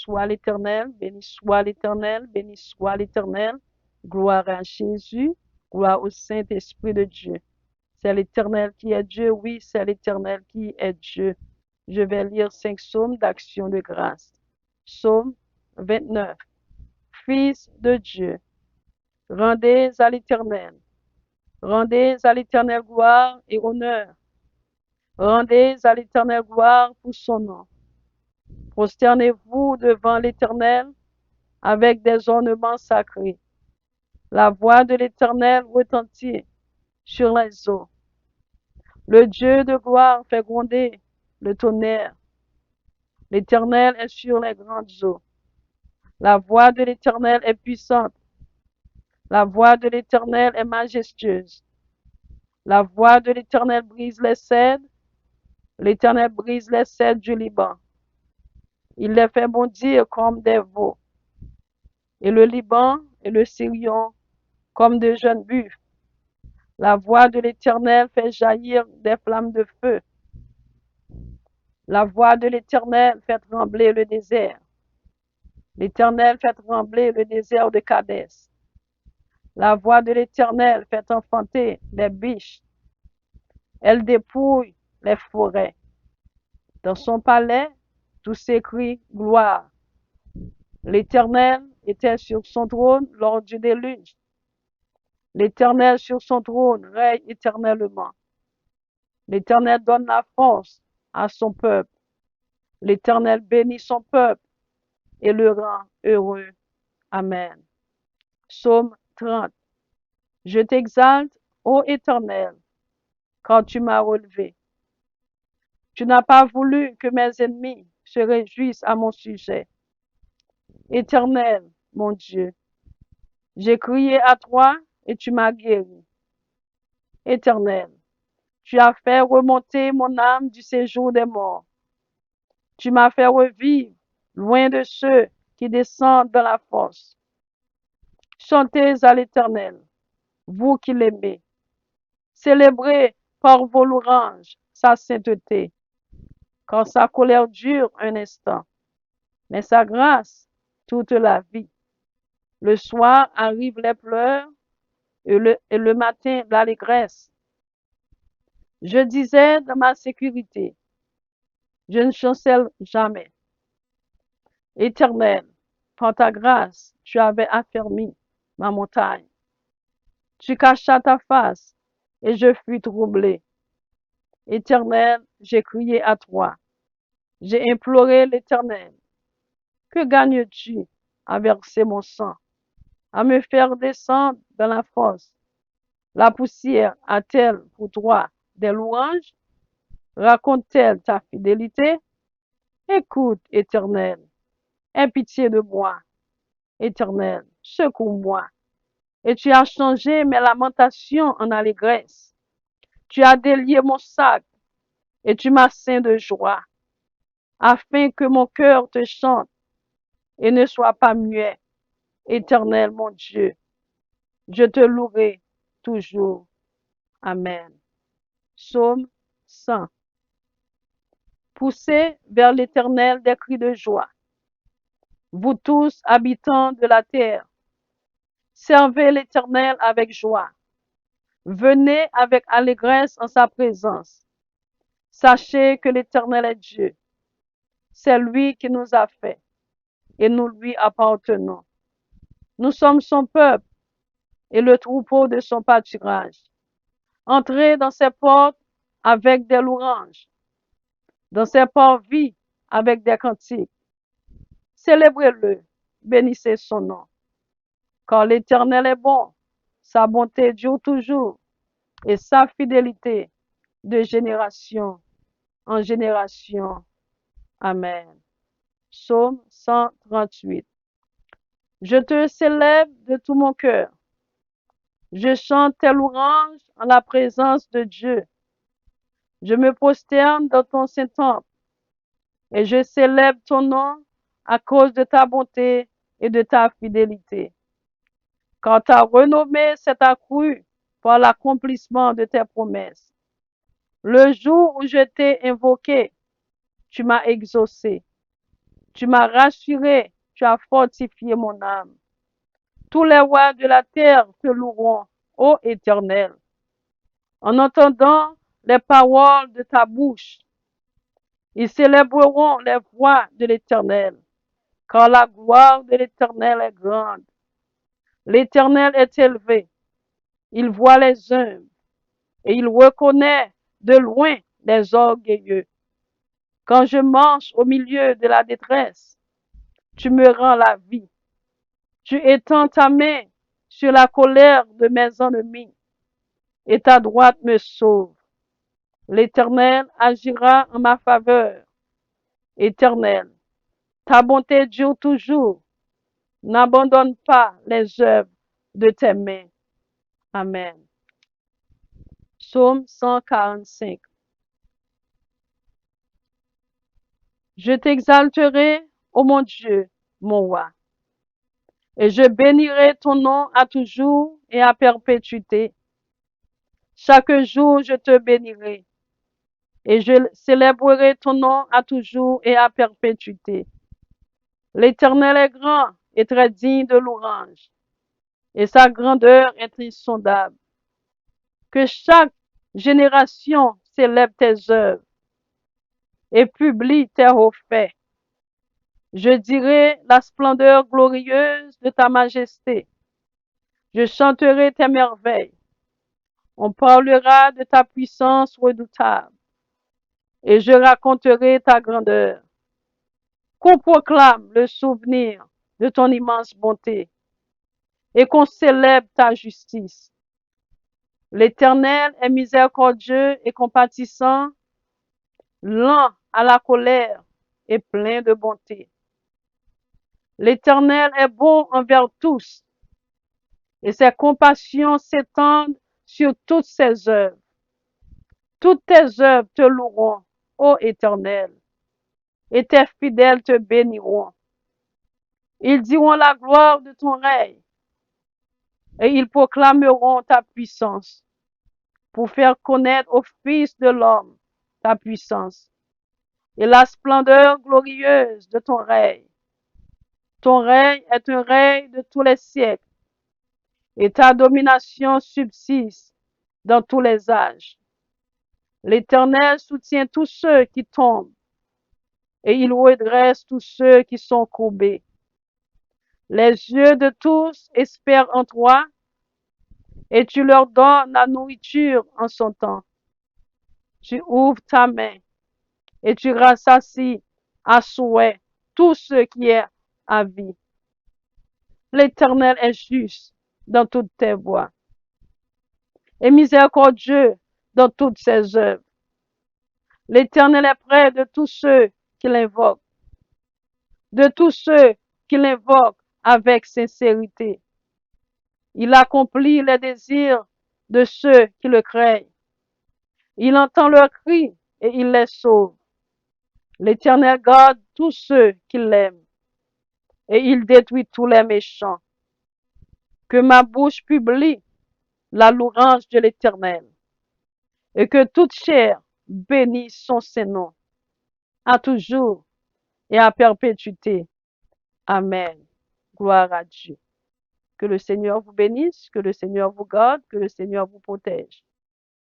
soit l'Éternel, béni soit l'Éternel, béni soit l'Éternel. Gloire à Jésus, gloire au Saint-Esprit de Dieu. C'est l'Éternel qui est Dieu, oui, c'est l'Éternel qui est Dieu. Je vais lire 5 psaumes d'action de grâce. Psaume 29. Fils de Dieu, rendez à l'Éternel gloire et honneur. Rendez à l'Éternel gloire pour son nom. Prosternez-vous devant l'Éternel avec des ornements sacrés. La voix de l'Éternel retentit sur les eaux. Le Dieu de gloire fait gronder le tonnerre. L'Éternel est sur les grandes eaux. La voix de l'Éternel est puissante. La voix de l'Éternel est majestueuse. La voix de l'Éternel brise les cèdres. L'Éternel brise les cèdres du Liban. Il les fait bondir comme des veaux. Et le Liban et le Sirion comme de jeunes buffles. La voix de l'Éternel fait jaillir des flammes de feu. La voix de l'Éternel fait trembler le désert. L'Éternel fait trembler le désert de Kadès. La voix de l'Éternel fait enfanter les biches. Elle dépouille les forêts. Dans son palais, tout s'écrie gloire. L'Éternel était sur son trône lors du déluge. L'Éternel sur son trône règne éternellement. L'Éternel donne la force à son peuple. L'Éternel bénit son peuple et le rend heureux. Amen. Psaume 30. Je t'exalte, ô Éternel, quand tu m'as relevé. Tu n'as pas voulu que mes ennemis se réjouissent à mon sujet. Éternel, mon Dieu, j'ai crié à toi et tu m'as guéri. Éternel, tu as fait remonter mon âme du séjour des morts. Tu m'as fait revivre loin de ceux qui descendent dans la fosse. Chantez à l'Éternel, vous qui l'aimez. Célébrez par vos louanges sa sainteté, car sa colère dure un instant, mais sa grâce toute la vie. Le soir arrivent les pleurs et le matin l'allégresse. Je disais dans ma sécurité, je ne chancelle jamais. Éternel, par ta grâce, tu avais affermi ma montagne. Tu cachas ta face et je fus troublé. Éternel, j'ai crié à toi. J'ai imploré l'Éternel. Que gagnes-tu à verser mon sang, à me faire descendre dans la fosse? La poussière a-t-elle pour toi des louanges? Raconte-t-elle ta fidélité? Écoute, Éternel, aie pitié de moi. Éternel, secours-moi. Et tu as changé mes lamentations en allégresse. Tu as délié mon sac et tu m'as ceint de joie, afin que mon cœur te chante et ne soit pas muet. Éternel, mon Dieu, je te louerai toujours. Amen. Psaume 100. Poussez vers l'Éternel des cris de joie. Vous tous, habitants de la terre, servez l'Éternel avec joie. Venez avec allégresse en sa présence. Sachez que l'Éternel est Dieu. C'est lui qui nous a fait et nous lui appartenons. Nous sommes son peuple et le troupeau de son pâturage. Entrez dans ses portes avec des louanges, dans ses parvis avec des cantiques. Célébrez-le, bénissez son nom. Car l'Éternel est bon, sa bonté dure toujours et sa fidélité de génération en génération. Amen. Psaume 138. Je te célèbre de tout mon cœur. Je chante tes louanges en la présence de Dieu. Je me prosterne dans ton Saint-Temple et je célèbre ton nom à cause de ta bonté et de ta fidélité. Car ta renommée s'est accrue par l'accomplissement de tes promesses. Le jour où je t'ai invoqué, tu m'as exaucé. Tu m'as rassuré, tu as fortifié mon âme. Tous les rois de la terre te loueront, ô Éternel, en entendant les paroles de ta bouche. Ils célébreront les voies de l'Éternel, car la gloire de l'Éternel est grande. L'Éternel est élevé, il voit les humbles, et il reconnaît de loin les orgueilleux. Quand je marche au milieu de la détresse, tu me rends la vie. Tu étends ta main sur la colère de mes ennemis, et ta droite me sauve. L'Éternel agira en ma faveur. Éternel, ta bonté dure toujours. N'abandonne pas les œuvres de tes mains. Amen. Psaume 145. Je t'exalterai, ô mon Dieu, mon roi, et je bénirai ton nom à toujours et à perpétuité. Chaque jour, je te bénirai, et je célébrerai ton nom à toujours et à perpétuité. L'Éternel est grand et très digne de louange, et sa grandeur est insondable. Que chaque génération célèbre tes œuvres et publie tes hauts faits. Je dirai la splendeur glorieuse de ta majesté. Je chanterai tes merveilles. On parlera de ta puissance redoutable, et je raconterai ta grandeur. Qu'on proclame le souvenir de ton immense bonté, et qu'on célèbre ta justice. L'Éternel est miséricordieux et compatissant, lent à la colère et plein de bonté. L'Éternel est bon envers tous, et ses compassions s'étendent sur toutes ses œuvres. Toutes tes œuvres te loueront, ô Éternel, et tes fidèles te béniront. Ils diront la gloire de ton règne, et ils proclameront ta puissance, pour faire connaître au Fils de l'homme ta puissance et la splendeur glorieuse de ton règne. Ton règne est un règne de tous les siècles, et ta domination subsiste dans tous les âges. L'Éternel soutient tous ceux qui tombent, et il redresse tous ceux qui sont courbés. Les yeux de tous espèrent en toi, et tu leur donnes la nourriture en son temps. Tu ouvres ta main, et tu rassasies à souhait tout ce qui est à vie. L'Éternel est juste dans toutes tes voies, et miséricordieux dans toutes ses œuvres. L'Éternel est près de tous ceux qui l'invoquent, de tous ceux qui l'invoquent avec sincérité. Il accomplit les désirs de ceux qui le craignent. Il entend leurs cris et il les sauve. L'Éternel garde tous ceux qui l'aiment, et il détruit tous les méchants. Que ma bouche publie la louange de l'Éternel, et que toute chair bénisse son Saint-Nom, à toujours et à perpétuité. Amen. Gloire à Dieu. Que le Seigneur vous bénisse, que le Seigneur vous garde, que le Seigneur vous protège.